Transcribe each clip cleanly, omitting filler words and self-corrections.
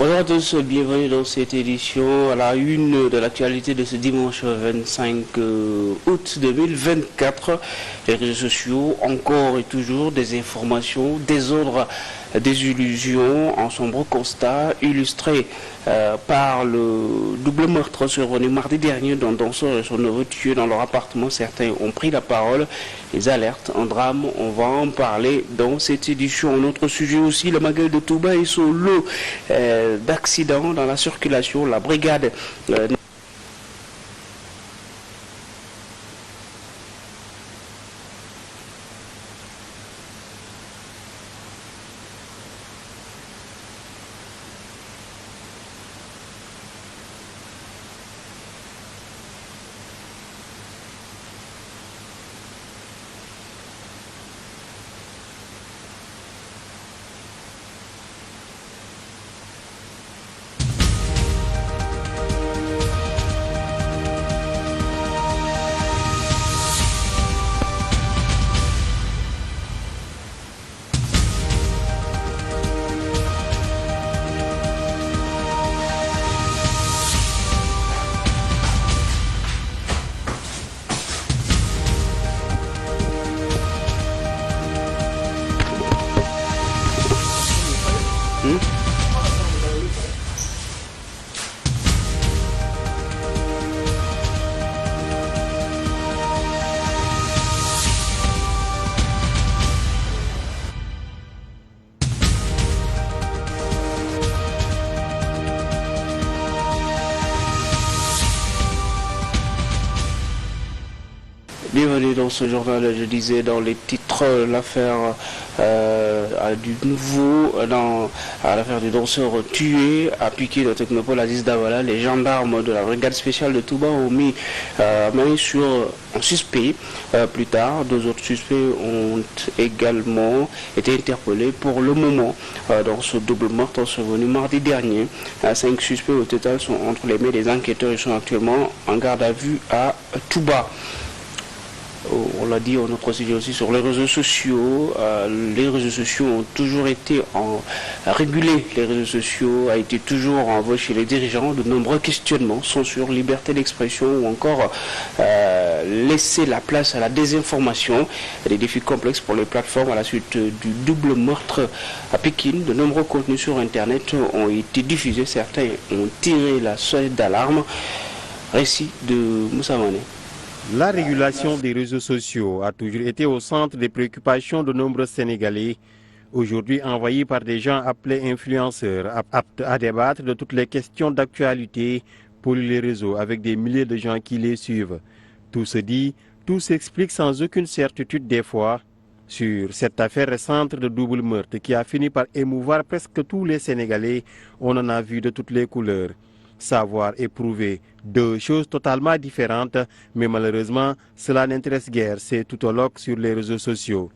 Bonjour à tous, bienvenue dans cette édition à la une de l'actualité de ce dimanche 25 août 2024. Les réseaux sociaux, encore et toujours des informations, des ordres, des illusions, en sombre constat illustré par le double meurtre survenu mardi dernier d'un danseur et son neveu tués dans leur appartement. Certains ont pris la parole, les alertes, un drame, on va en parler dans cette édition. Un autre sujet aussi, le Magal de Touba et son lot d'accidents dans la circulation. La brigade Bienvenue dans ce journal, je disais dans les titres, l'affaire du nouveau, à l'affaire du danseur tué à Piquet de Technopole Aziz Dabala. Les gendarmes de la brigade spéciale de Touba ont mis main sur un suspect. Plus tard, deux autres suspects ont également été interpellés pour le moment dans ce double meurtre survenu mardi dernier. 5 suspects au total sont entre les mains des enquêteurs et sont actuellement en garde à vue à Touba. On l'a dit, on a procédé aussi sur les réseaux sociaux. Les réseaux sociaux ont toujours été régulés. Les réseaux sociaux ont été toujours en voie chez les dirigeants. De nombreux questionnements, censure, liberté d'expression ou encore laisser la place à la désinformation. Des défis complexes pour les plateformes à la suite du double meurtre à Pékin. De nombreux contenus sur Internet ont été diffusés. Certains ont tiré la sonnette d'alarme. Récit de Moussa Mané. La régulation des réseaux sociaux a toujours été au centre des préoccupations de nombreux Sénégalais, aujourd'hui envoyés par des gens appelés influenceurs, aptes à débattre de toutes les questions d'actualité pour les réseaux avec des milliers de gens qui les suivent. Tout se dit, tout s'explique sans aucune certitude des fois sur cette affaire récente de double meurtre qui a fini par émouvoir presque tous les Sénégalais. On en a vu de toutes les couleurs. Savoir et prouver, deux choses totalement différentes, mais malheureusement, cela n'intéresse guère ces toutologues sur les réseaux sociaux.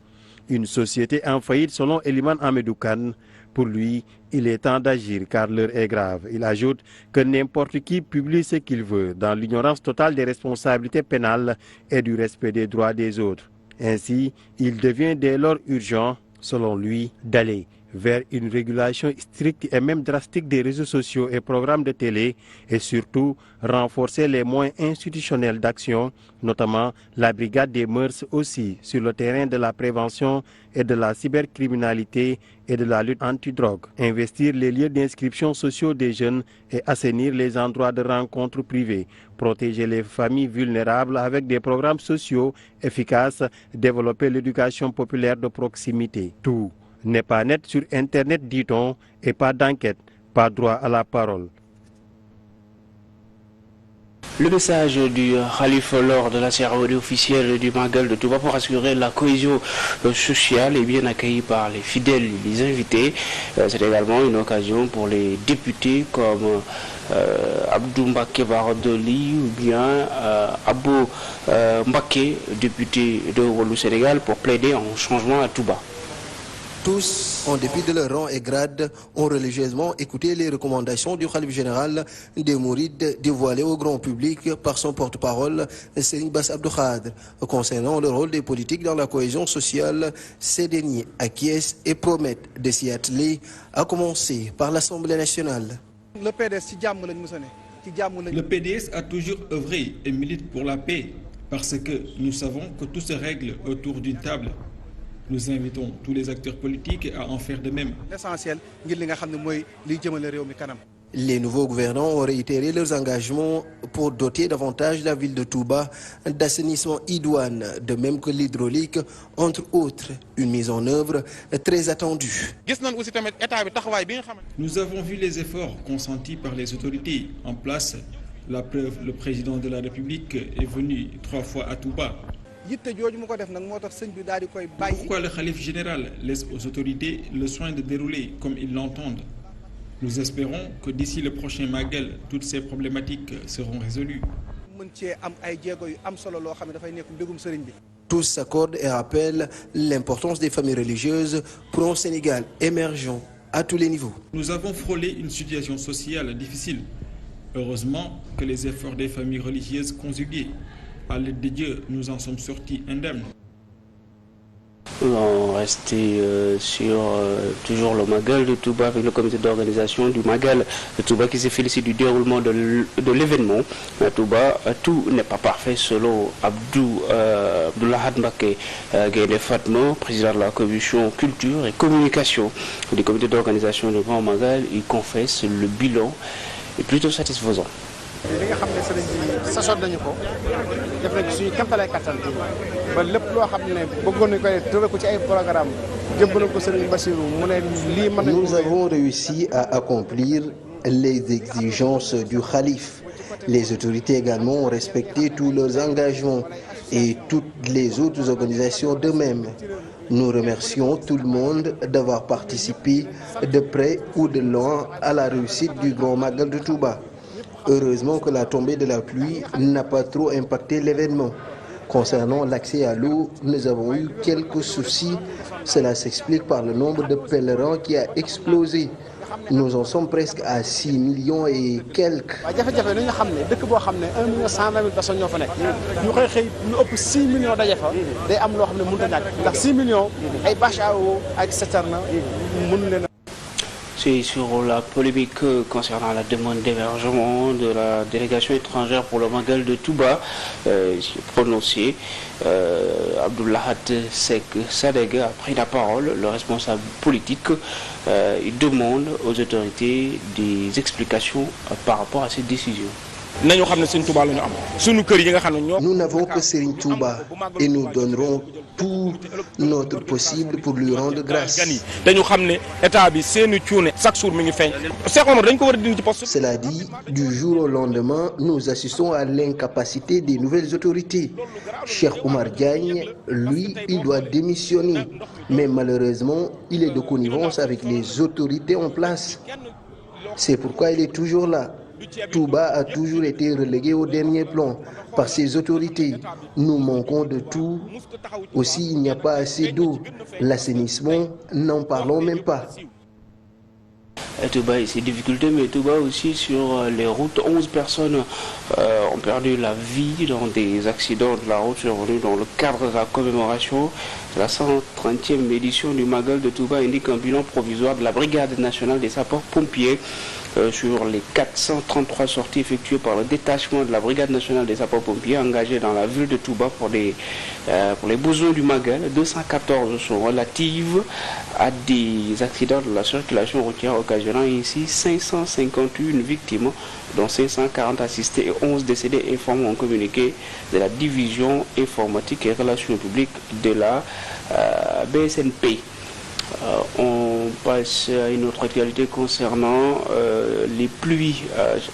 Une société en faillite selon Eliman Ahmedou Kane. Pour lui, il est temps d'agir car l'heure est grave. Il ajoute que n'importe qui publie ce qu'il veut dans l'ignorance totale des responsabilités pénales et du respect des droits des autres. Ainsi, il devient dès lors urgent, selon lui, d'aller vers une régulation stricte et même drastique des réseaux sociaux et programmes de télé et surtout renforcer les moyens institutionnels d'action, notamment la brigade des mœurs aussi sur le terrain de la prévention et de la cybercriminalité et de la lutte anti-drogue. Investir les lieux d'inscription sociaux des jeunes et assainir les endroits de rencontres privés. Protéger les familles vulnérables avec des programmes sociaux efficaces. Développer l'éducation populaire de proximité. Tout n'est pas net sur Internet, dit-on, et pas d'enquête, pas droit à la parole. Le message du Khalif lors de la cérémonie officielle du Magal de Touba pour assurer la cohésion sociale est bien accueilli par les fidèles et les invités. C'est également une occasion pour les députés comme Abdou Mbaké Barodoli ou bien Abou Mbaké, député de Wallou Sénégal, pour plaider en changement à Touba. Tous, en dépit de leur rang et grade, ont religieusement écouté les recommandations du khalife général des Mourides dévoilées au grand public par son porte-parole, Serigne Bass Abdou Khadre. Concernant le rôle des politiques dans la cohésion sociale, ces derniers acquiescent et promettent de s'y atteler, à commencer par l'Assemblée nationale. Le PDS a toujours œuvré et milite pour la paix parce que nous savons que tout se règle autour d'une table. Nous invitons tous les acteurs politiques à en faire de même. Les nouveaux gouvernants ont réitéré leurs engagements pour doter davantage la ville de Touba d'assainissement idoine, de même que l'hydraulique, entre autres, une mise en œuvre très attendue. Nous avons vu les efforts consentis par les autorités en place. La preuve, le président de la République est venu 3 fois à Touba. Pourquoi le khalife général laisse aux autorités le soin de dérouler comme ils l'entendent? Nous espérons que d'ici le prochain Magal, toutes ces problématiques seront résolues. Tous s'accordent et rappellent l'importance des familles religieuses pour un Sénégal émergent à tous les niveaux. Nous avons frôlé une situation sociale difficile. Heureusement que les efforts des familles religieuses conjugués à l'aide de Dieu, nous en sommes sortis indemnes. Nous allons rester sur toujours le Magal de Touba avec le comité d'organisation du Magal de Touba qui s'est félicité du déroulement de l'événement. À Touba, tout n'est pas parfait selon Abdoulaye Mbacké Gaïndé Fatma, président de la commission culture et communication du comité d'organisation du Grand Magal. Il confesse le bilan est plutôt satisfaisant. li nga xam ne sëriñ bi sasoon nañu ko def nañ suñu kéemtalaay kattan ba lépp loo xam ne bëggoon nañu ko tëral ko ci ay programme jëmbaloon ko sëriñ Bassirou mu ne lii mën nañu. Nous avons réussi à accomplir les exigences du khalife. Les autorités également ont respecté tous leurs engagements et toutes les autres organisations de même. Nous remercions tout le monde d'avoir participé de près ou de loin à la réussite du Grand Magal de Touba. Heureusement que la tombée de la pluie n'a pas trop impacté l'événement. Concernant l'accès à l'eau, nous avons eu quelques soucis. Cela s'explique par le nombre de pèlerins qui a explosé. Nous en sommes presque à 6 millions et quelques. 6 millions daje fa day am loo xam ne mënut a ñàkk ndax 6 millions ay bâche à eau ak citerne mënu leen. C'est sur la polémique concernant la demande d'hébergement de la délégation étrangère pour le Magal de Touba, prononcé. Abdoulaye Seck Sadeg a pris la parole, le responsable politique. Il demande aux autorités des explications par rapport à cette décision. Nous n'avons que Serigne Touba et nous donnerons tout notre possible pour lui rendre grâce. Cela dit, du jour au lendemain, nous assistons à l'incapacité des nouvelles autorités. Cheikh Oumar Diagne, lui, il doit démissionner. Mais malheureusement, il est de connivence avec les autorités en place. C'est pourquoi il est toujours là. Touba a toujours été relégué au dernier plan par ses autorités. Nous manquons de tout. Aussi, il n'y a pas assez d'eau. L'assainissement, n'en parlons même pas. Touba et ses difficultés, mais Touba aussi sur les routes. 11 personnes ont perdu la vie dans des accidents de la route survenus dans le cadre de la commémoration de la 130e édition du Magal de Touba, indique un bilan provisoire de la Brigade nationale des sapeurs-pompiers. Sur les 433 sorties effectuées par le détachement de la Brigade nationale des sapeurs-pompiers engagés dans la ville de Touba pour les besoins du Magal, 214 sont relatives à des accidents de la circulation routière occasionnant ainsi 551 victimes, dont 540 assistés et 11 décédés, informent un communiqué de la division informatique et relations publiques de la BSNP. On passe à une autre actualité concernant les pluies.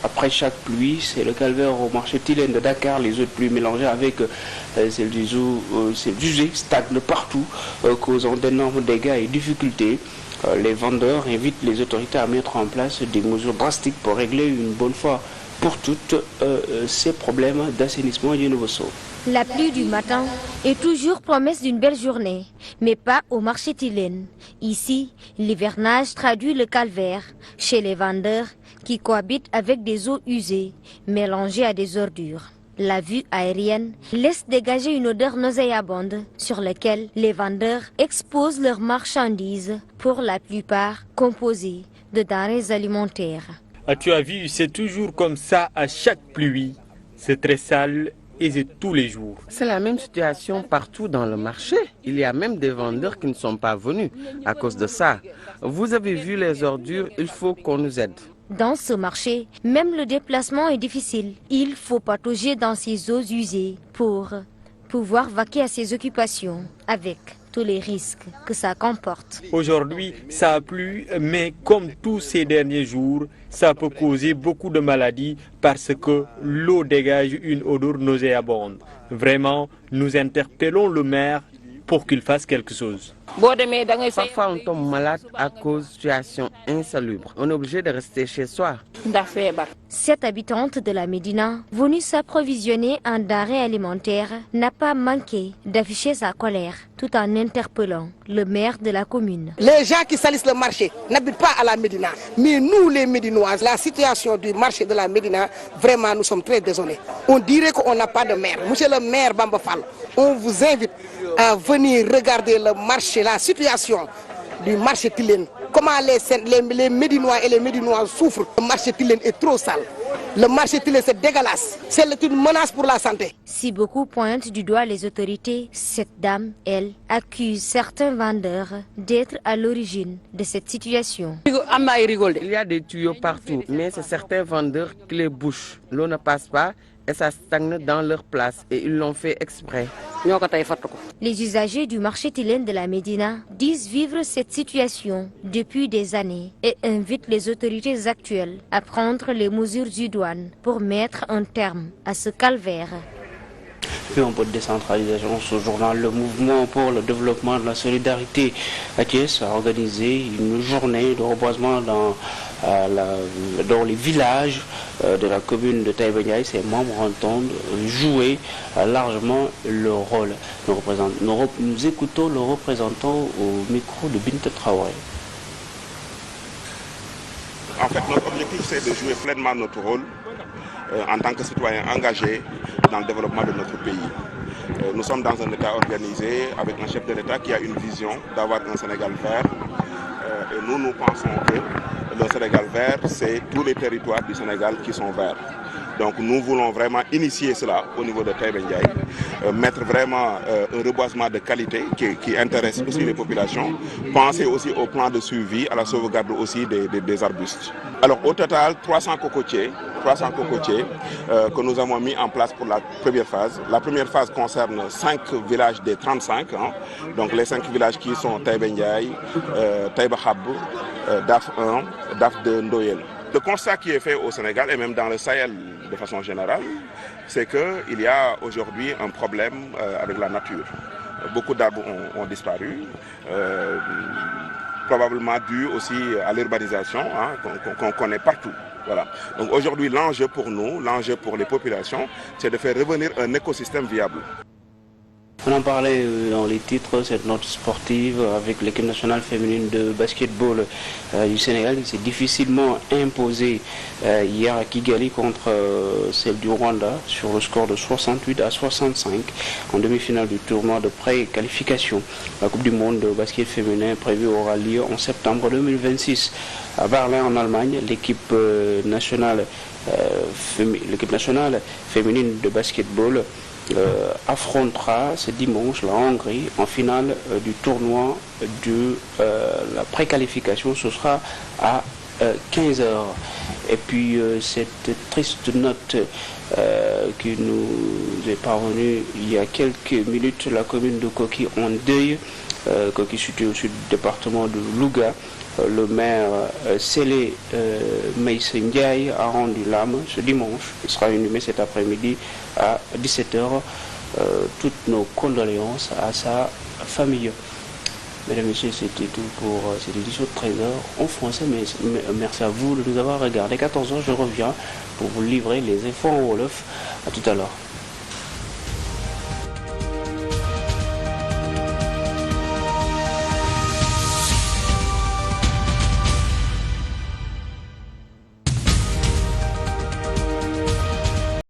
Après chaque pluie, c'est le calvaire au marché Tilène de Dakar. Les eaux de pluie mélangées avec celles d'usée stagnent partout, causant d'énormes dégâts et difficultés. Les vendeurs invitent les autorités à mettre en place des mesures drastiques pour régler une bonne fois pour toutes ces problèmes d'assainissement du Nouveau Sceau. La pluie du matin est toujours promesse d'une belle journée, mais pas au marché Tilène. Ici, l'hivernage traduit le calvaire chez les vendeurs qui cohabitent avec des eaux usées, mélangées à des ordures. La vue aérienne laisse dégager une odeur nauséabonde sur laquelle les vendeurs exposent leurs marchandises, pour la plupart composées de denrées alimentaires. Tu as vu, c'est toujours comme ça à chaque pluie. C'est très sale. Et c'est tous les jours. C'est la même situation partout dans le marché. Il y a même des vendeurs qui ne sont pas venus à cause de ça. Vous avez vu les ordures, il faut qu'on nous aide. Dans ce marché, même le déplacement est difficile. Il faut patauger dans ces eaux usées pour pouvoir vaquer à ses occupations avec tous les risques que ça comporte. Aujourd'hui, ça a plu, mais comme tous ces derniers jours, ça peut causer beaucoup de maladies parce que l'eau dégage une odeur nauséabonde. Vraiment, nous interpellons le maire pour qu'il fasse quelque chose. Parfois, on tombe malade à cause de situations insalubres. On est obligé de rester chez soi. Cette habitante de la Médina, venue s'approvisionner en denrées alimentaires, n'a pas manqué d'afficher sa colère tout en interpellant le maire de la commune. Les gens qui salissent le marché n'habitent pas à la Médina. Mais nous, les Médinois, la situation du marché de la Médina, vraiment, nous sommes très désolés. On dirait qu'on n'a pas de maire. Monsieur le maire Bamba Fall, on vous invite à venir regarder le marché, la situation du marché Tilène. Comment les Médinois et les Médinois souffrent. Le marché Tilène est trop sale. Le marché Tilène, c'est dégueulasse. C'est une menace pour la santé. Si beaucoup pointent du doigt les autorités, cette dame, elle, accuse certains vendeurs d'être à l'origine de cette situation. Il y a des tuyaux partout, mais c'est certains vendeurs qui les bouchent. L'eau ne passe pas et ça stagne dans leur place et ils l'ont fait exprès. Les usagers du marché Tilène de la Médina disent vivre cette situation depuis des années et invitent les autorités actuelles à prendre les mesures idoines pour mettre un terme à ce calvaire. Puis un peu de décentralisation, ce journal, le mouvement pour le développement de la solidarité à Thiès a organisé une journée de reboisement dans les villages de la commune de Taïba Ndiaye. Ses membres entendent jouer largement leur rôle. Nous écoutons le représentant au micro de Binta Traoré. En fait, notre objectif, c'est de jouer pleinement notre rôle en tant que citoyens engagés dans le développement de notre pays. Nous sommes dans un État organisé avec un chef de l'État qui a une vision d'avoir un Sénégal vert. Et nous pensons que le Sénégal vert, c'est tous les territoires du Sénégal qui sont verts. Donc nous voulons vraiment initier cela au niveau de Taïba Ndiaye, mettre vraiment un reboisement de qualité qui intéresse aussi les populations, penser aussi au plan de suivi, à la sauvegarde aussi des arbustes. Alors au total, 300 cocotiers que nous avons mis en place pour la première phase. La première phase concerne 5 villages des 35, donc les 5 villages qui sont Taïba Ndiaye, Taïba Khab, DAF 1, DAF 2, Ndoyen. Le constat qui est fait au Sénégal et même dans le Sahel de façon générale, c'est qu'il y a aujourd'hui un problème avec la nature. Beaucoup d'arbres ont disparu, probablement dû aussi à l'urbanisation qu'on connaît partout. Voilà. Donc aujourd'hui, l'enjeu pour nous, l'enjeu pour les populations, c'est de faire revenir un écosystème viable. On en parlait dans les titres, cette note sportive avec l'équipe nationale féminine de basketball du Sénégal qui s'est difficilement imposée hier à Kigali contre celle du Rwanda sur le score de 68-65 en demi-finale du tournoi de pré-qualification. La Coupe du Monde de basket féminin prévue aura lieu en septembre 2026 à Berlin en Allemagne. L'équipe nationale féminine de basketball affrontera ce dimanche la Hongrie en finale du tournoi de la préqualification. Ce sera à 15h. Et puis cette triste note qui nous est parvenue il y a quelques minutes, la commune de Koki en deuil, Koki située au sud du département de Louga. Le maire Sélé Meïssa Ndiaye a rendu l'âme ce dimanche. Il sera inhumé cet après-midi à 17h. Toutes nos condoléances à sa famille. Mesdames et messieurs, c'était tout pour cette édition de 13h en français. Mais merci à vous de nous avoir regardé. 14h, je reviens pour vous livrer les infos en Wolof. À tout à l'heure.